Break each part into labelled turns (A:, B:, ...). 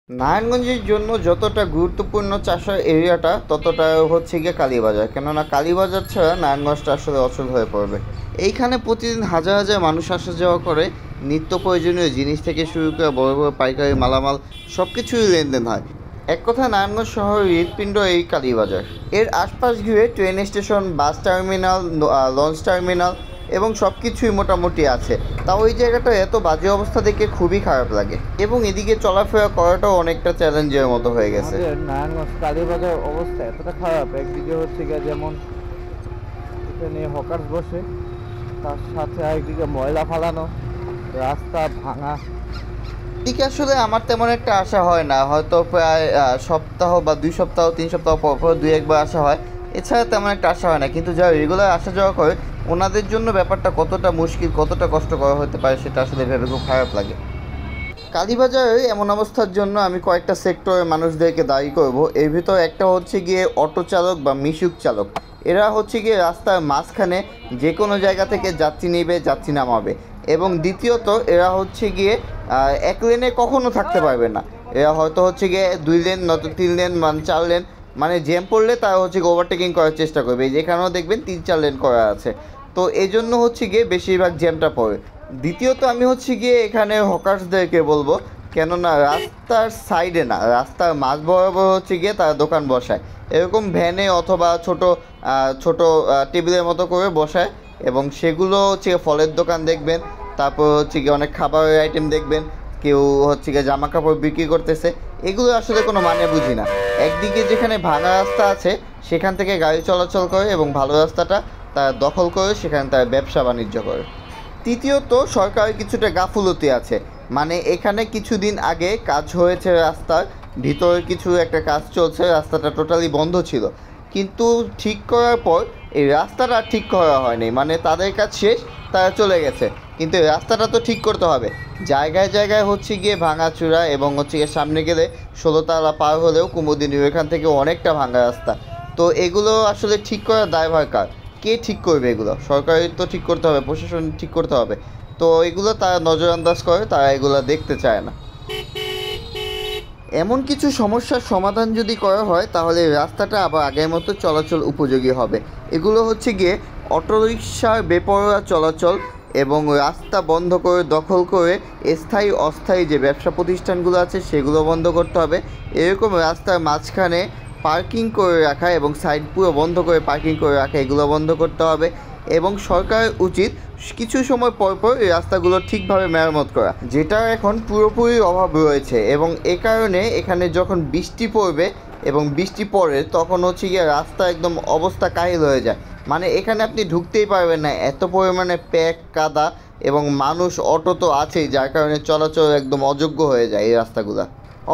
A: নারায়ণগঞ্জের জন্য যতটা গুরুত্বপূর্ণ চাষের এরিয়াটা ততটা হচ্ছে গিয়ে কালীবাজার, কেননা কালীবাজার ছাড়া নারায়ণগঞ্জটা আসলে অচল হয়ে পড়বে। এইখানে প্রতিদিন হাজার হাজার মানুষ আসা যাওয়া করে, নিত্য প্রয়োজনীয় জিনিস থেকে শুরু করে বড় বড় পাইকারি মালামাল সব কিছুই লেনদেন হয়। এক কথা নারায়ণগঞ্জ শহরের হৃৎপিণ্ড এই কালীবাজার। এর আশপাশ ঘিরে train station, bus terminal, launch terminal এবং সব কিছুই মোটামুটি আছে। তাও ওই জায়গাটা এত বাজে অবস্থা দেখে খুবই খারাপ লাগে এবং এদিকে চলাফেরা করাটাও অনেকটা চ্যালেঞ্জের মতো হয়ে গেছে।
B: আমাদের নারায়ণগঞ্জ কালীবাজার অবস্থা এতটা খারাপ, একদিকে হচ্ছে গিয়ে যেমন এখানে হকার্স বসে, তার সাথে একদিকে ময়লা ফালানো, রাস্তা ভাঙা।
A: এদিকে আসলে আমার তেমন একটা আশা হয় না, হয়তো প্রায় সপ্তাহ বা 2 সপ্তাহ 3 সপ্তাহ পর পর 2-1বার আসা হয়, এছাড়া তেমন একটা আশা হয় না। কিন্তু যারা রেগুলার আসা যাওয়া করে ওনাদের জন্য ব্যাপারটা কতটা মুশকিল, কতটা কষ্টকর হতে পারে সেটা আসলে ভেবে খুব খারাপ লাগে। কালীবাজারে এমন অবস্থার জন্য আমি কয়েকটা সেক্টরের মানুষদেরকে দায়ী করব। এর ভিতর একটা হচ্ছে গিয়ে অটো চালক বা মিশুক চালক। এরা হচ্ছে গিয়ে রাস্তার মাঝখানে যে কোনো জায়গা থেকে যাত্রী নেবে, যাত্রী নামাবে। এবং দ্বিতীয়ত এরা হচ্ছে গিয়ে এক লেনে কখনো থাকতে পারবে না। এরা হয়তো হচ্ছে গিয়ে 2 লেন, নয়তো 3 লেন, মানে 4 লেন, মানে জ্যাম পড়লে তারা হচ্ছে গিয়ে ওভারটেকিং করার চেষ্টা করবে। যেখানেও দেখবেন 3-4 লেন করা আছে, তো এই জন্য হচ্ছে গিয়ে বেশিরভাগ জ্যামটা পড়ে। দ্বিতীয়ত আমি হচ্ছে গিয়ে এখানে হকার্সদেরকে বলবো, কেননা রাস্তার সাইডে না, রাস্তার মাঝ বরাবর হচ্ছে গিয়ে তারা দোকান বসায়, এরকম ভ্যানে অথবা ছোট ছোট টেবিলের মতো করে বসায়। এবং সেগুলো হচ্ছে ফলের দোকান দেখবেন, তারপর হচ্ছে গিয়ে অনেক খাবারের আইটেম দেখবেন, কেউ হচ্ছে গিয়ে জামা কাপড় বিক্রি করতেছে। এগুলো আসলে কোনো মানে বুঝি না। একদিকে যেখানে ভাঙা রাস্তা আছে সেখান থেকে গাড়ি চলাচল করে এবং ভালো রাস্তাটা তারা দখল করে সেখানে তারা ব্যবসা বাণিজ্য করে। তৃতীয়ত সরকারের কিছুটা গাফুলতি আছে, মানে এখানে কিছুদিন আগে কাজ হয়েছে, রাস্তার ভিতরে কিছু একটা কাজ চলছে, রাস্তাটা টোটালি বন্ধ ছিল। কিন্তু ঠিক করার পর এই রাস্তাটা ঠিক করা হয়নি, মানে তাদের কাজ শেষ, তারা চলে গেছে, কিন্তু এই রাস্তাটা তো ঠিক করতে হবে। জায়গায় জায়গায় হচ্ছে গিয়ে ভাঙাচূড়া এবং হচ্ছে গিয়ে সামনে গেলে 16তলা পার হলেও কুমুদিনী এখান থেকে অনেকটা ভাঙা রাস্তা। তো এগুলো আসলে ঠিক করার দায়ভার কার? কে ঠিক করবে এগুলো? সরকারের তো ঠিক করতে হবে, প্রশাসন ঠিক করতে হবে। তো এগুলো তারা নজরআন্দাজ করে, তারা এগুলো দেখতে চায় না। এমন কিছু সমস্যার সমাধান যদি করা হয় তাহলে রাস্তাটা আবার আগের মতো চলাচল উপযোগী হবে। এগুলো হচ্ছে গিয়ে অটোরিকশার বেপরোয়া চলাচল এবং রাস্তা বন্ধ করে দখল করে স্থায়ী অস্থায়ী যে ব্যবসা প্রতিষ্ঠানগুলো আছে সেগুলো বন্ধ করতে হবে। এরকম রাস্তার মাঝখানে পার্কিং করে রাখা এবং সাইড পুরো বন্ধ করে পার্কিং করে রাখা, এগুলো বন্ধ করতে হবে। এবং সরকারের উচিত কিছু সময় পর পর এই রাস্তাগুলো ঠিকভাবে মেরামত করা, যেটার এখন পুরোপুরি অভাব রয়েছে। এবং এ কারণে এখানে যখন বৃষ্টি পড়বে এবং বৃষ্টি পড়ে তখন হচ্ছে গিয়ে রাস্তা একদম অবস্থা কাহিল হয়ে যায়, মানে এখানে আপনি ঢুকতেই পারবেন না, এত পরিমাণে প্যাক কাদা এবং মানুষ, অটো তো আছেই, যার কারণে চলাচল একদম অযোগ্য হয়ে যায় এই রাস্তাগুলো।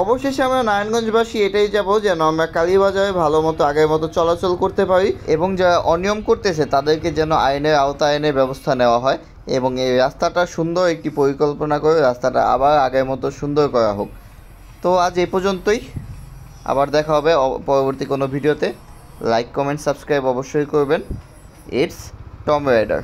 A: অবশেষে আমরা নারায়ণগঞ্জবাসী এটাই যাবো যেন আমরা কালীবাজারে ভালো মতো আগের মতো চলাচল করতে পারি এবং যারা অনিয়ম করতেছে তাদেরকে যেন আইনের আওতায় এনে ব্যবস্থা নেওয়া হয় এবং এই রাস্তাটা সুন্দর একটি পরিকল্পনা করে রাস্তাটা আবার আগের মতো সুন্দর করা হোক। তো আজ এই পর্যন্তই, আবার দেখা হবে পরবর্তী কোনো ভিডিওতে। লাইক, কমেন্ট, সাবস্ক্রাইব অবশ্যই করবেন। It's Tom rider.